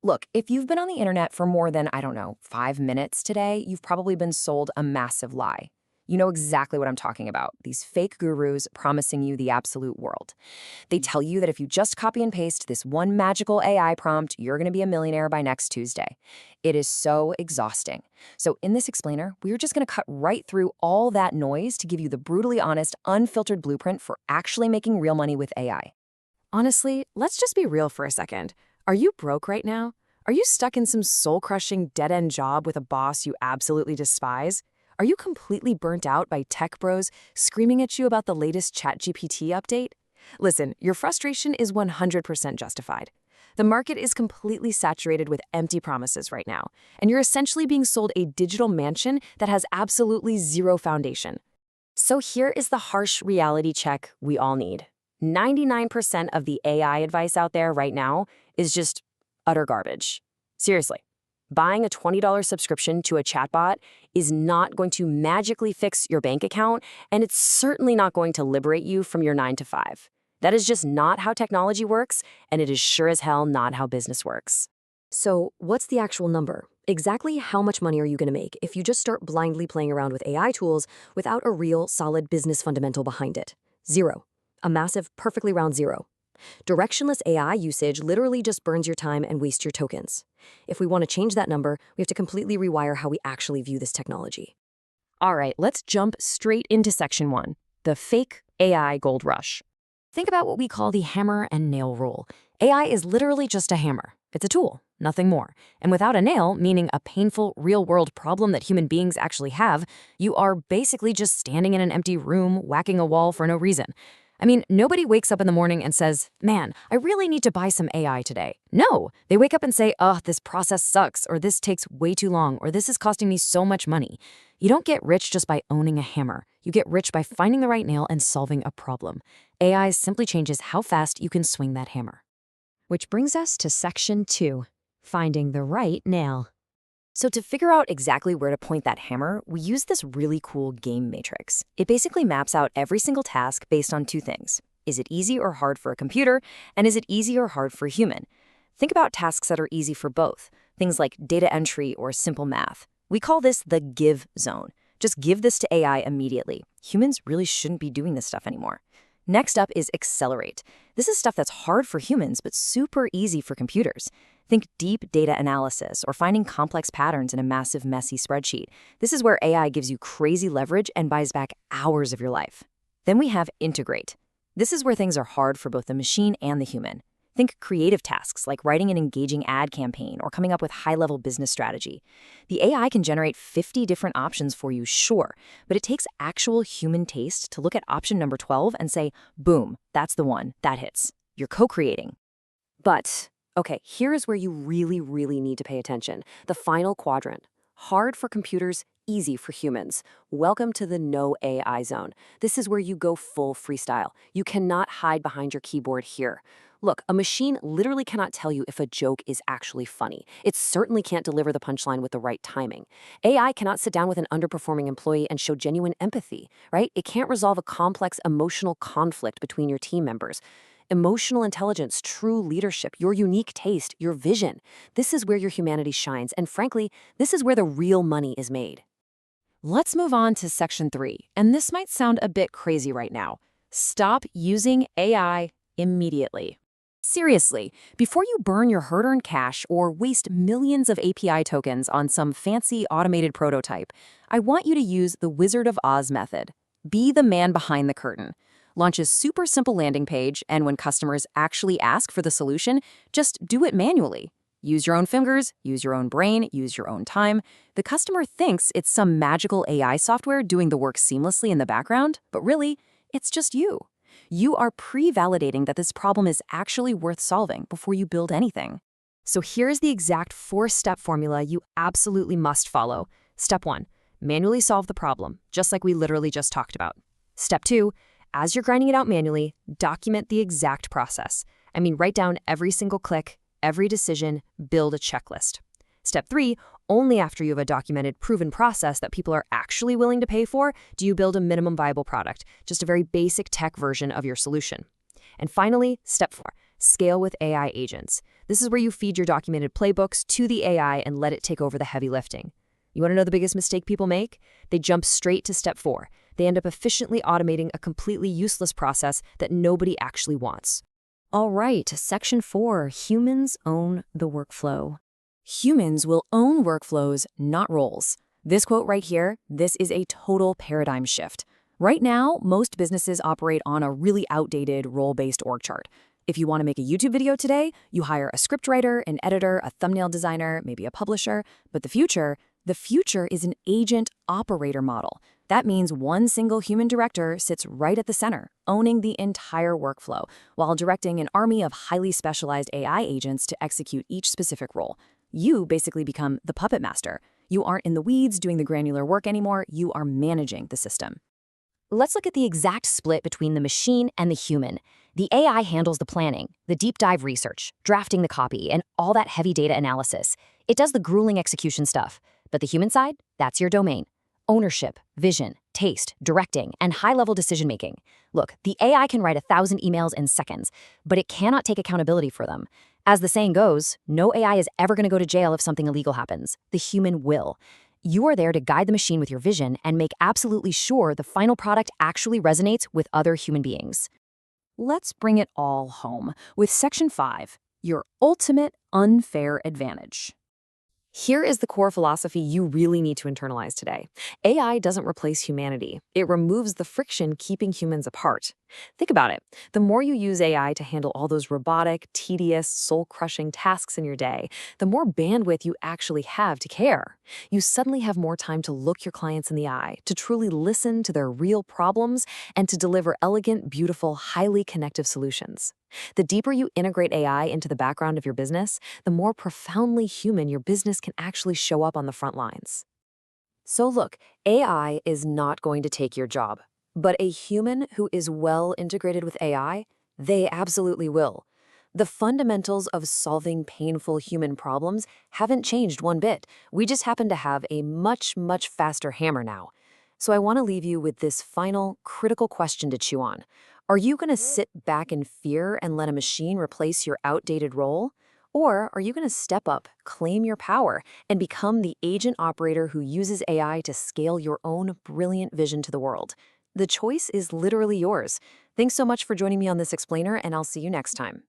Look, if you've been on the internet for more than, I don't know, 5 minutes today, you've probably been sold a massive lie. You know exactly what I'm talking about. These fake gurus promising you the absolute world. They tell you that if you just copy and paste this one magical AI prompt, you're going to be a millionaire by next Tuesday. It is so exhausting. So in this explainer, we're just going to cut right through all that noise to give you the brutally honest, unfiltered blueprint for actually making real money with AI. Honestly, let's just be real for a second. Are you broke right now? Are you stuck in some soul-crushing, dead-end job with a boss you absolutely despise? Are you completely burnt out by tech bros screaming at you about the latest ChatGPT update? Listen, your frustration is 100% justified. The market is completely saturated with empty promises right now, and you're essentially being sold a digital mansion that has absolutely zero foundation. So here is the harsh reality check we all need. 99% of the AI advice out there right now is just utter garbage. Seriously, buying a $20 subscription to a chatbot is not going to magically fix your bank account, and it's certainly not going to liberate you from your 9 to 5. That is just not how technology works, and it is sure as hell not how business works. So, what's the actual number? Exactly how much money are you going to make if you just start blindly playing around with AI tools without a real, solid business fundamental behind it? Zero. A massive, perfectly round zero. Directionless AI usage literally just burns your time and wastes your tokens. If we want to change that number, we have to completely rewire how we actually view this technology. All right, let's jump straight into section 1, the fake AI gold rush. Think about what we call the hammer and nail rule. AI is literally just a hammer. It's a tool, nothing more. And without a nail, meaning a painful, real-world problem that human beings actually have, you are basically just standing in an empty room, whacking a wall for no reason. I mean, nobody wakes up in the morning and says, man, I really need to buy some AI today. No, they wake up and say, oh, this process sucks, or this takes way too long, or this is costing me so much money. You don't get rich just by owning a hammer. You get rich by finding the right nail and solving a problem. AI simply changes how fast you can swing that hammer. Which brings us to section 2, finding the right nail. So to figure out exactly where to point that hammer, we use this really cool game matrix. It basically maps out every single task based on 2 things. Is it easy or hard for a computer? And is it easy or hard for a human? Think about tasks that are easy for both, things like data entry or simple math. We call this the give zone. Just give this to AI immediately. Humans really shouldn't be doing this stuff anymore. Next up is accelerate. This is stuff that's hard for humans, but super easy for computers. Think deep data analysis or finding complex patterns in a massive, messy spreadsheet. This is where AI gives you crazy leverage and buys back hours of your life. Then we have integrate. This is where things are hard for both the machine and the human. Think creative tasks like writing an engaging ad campaign or coming up with high-level business strategy. The AI can generate 50 different options for you, sure, but it takes actual human taste to look at option number 12 and say, boom, that's the one, that hits. You're co-creating. But, okay, here's where you really need to pay attention. The final quadrant. Hard for computers, easy for humans. Welcome to the no AI zone. This is where you go full freestyle. You cannot hide behind your keyboard here. Look, a machine literally cannot tell you if a joke is actually funny. It certainly can't deliver the punchline with the right timing. AI cannot sit down with an underperforming employee and show genuine empathy, right? It can't resolve a complex emotional conflict between your team members. Emotional intelligence, true leadership, your unique taste, your vision. This is where your humanity shines, and frankly, this is where the real money is made. Let's move on to section 3, and this might sound a bit crazy right now. Stop using AI immediately. Seriously, before you burn your hard-earned cash or waste millions of API tokens on some fancy automated prototype, I want you to use the Wizard of Oz method. Be the man behind the curtain. Launch a super simple landing page, and when customers actually ask for the solution, just do it manually. Use your own fingers, use your own brain, use your own time. The customer thinks it's some magical AI software doing the work seamlessly in the background, but really, it's just you. You are pre-validating that this problem is actually worth solving before you build anything. So here's the exact 4-step formula you absolutely must follow. Step 1, manually solve the problem, just like we literally just talked about. Step 2, as you're grinding it out manually, document the exact process. I mean, write down every single click, every decision, build a checklist. Step 3, only after you have a documented, proven process that people are actually willing to pay for, do you build a minimum viable product, just a very basic tech version of your solution. And finally, step 4, scale with AI agents. This is where you feed your documented playbooks to the AI and let it take over the heavy lifting. You want to know the biggest mistake people make? They jump straight to step 4. They end up efficiently automating a completely useless process that nobody actually wants. All right, section 4, humans own the workflow. Humans will own workflows, not roles. This quote right here, this is a total paradigm shift. Right now, most businesses operate on a really outdated role-based org chart. If you want to make a YouTube video today, you hire a scriptwriter, an editor, a thumbnail designer, maybe a publisher. But the future is an agent operator model. That means one single human director sits right at the center, owning the entire workflow, while directing an army of highly specialized AI agents to execute each specific role. You basically become the puppet master. You aren't in the weeds doing the granular work anymore, you are managing the system. Let's look at the exact split between the machine and the human. The AI handles the planning, the deep dive research, drafting the copy, and all that heavy data analysis. It does the grueling execution stuff. But the human side, that's your domain. Ownership, vision, taste, directing, and high-level decision-making. Look, the AI can write 1,000 emails in seconds, but it cannot take accountability for them. As the saying goes, no AI is ever going to go to jail if something illegal happens. The human will. You are there to guide the machine with your vision and make absolutely sure the final product actually resonates with other human beings. Let's bring it all home with section 5, your ultimate unfair advantage. Here is the core philosophy you really need to internalize today. AI doesn't replace humanity. It removes the friction keeping humans apart. Think about it. The more you use AI to handle all those robotic, tedious, soul-crushing tasks in your day, the more bandwidth you actually have to care. You suddenly have more time to look your clients in the eye, to truly listen to their real problems, and to deliver elegant, beautiful, highly connective solutions. The deeper you integrate AI into the background of your business, the more profoundly human your business can actually show up on the front lines. So look, AI is not going to take your job. But a human who is well integrated with AI, they absolutely will. The fundamentals of solving painful human problems haven't changed one bit. We just happen to have a much, much faster hammer now. So I want to leave you with this final, critical question to chew on. Are you going to sit back in fear and let a machine replace your outdated role? Or are you going to step up, claim your power, and become the agent operator who uses AI to scale your own brilliant vision to the world? The choice is literally yours. Thanks so much for joining me on this explainer, and I'll see you next time.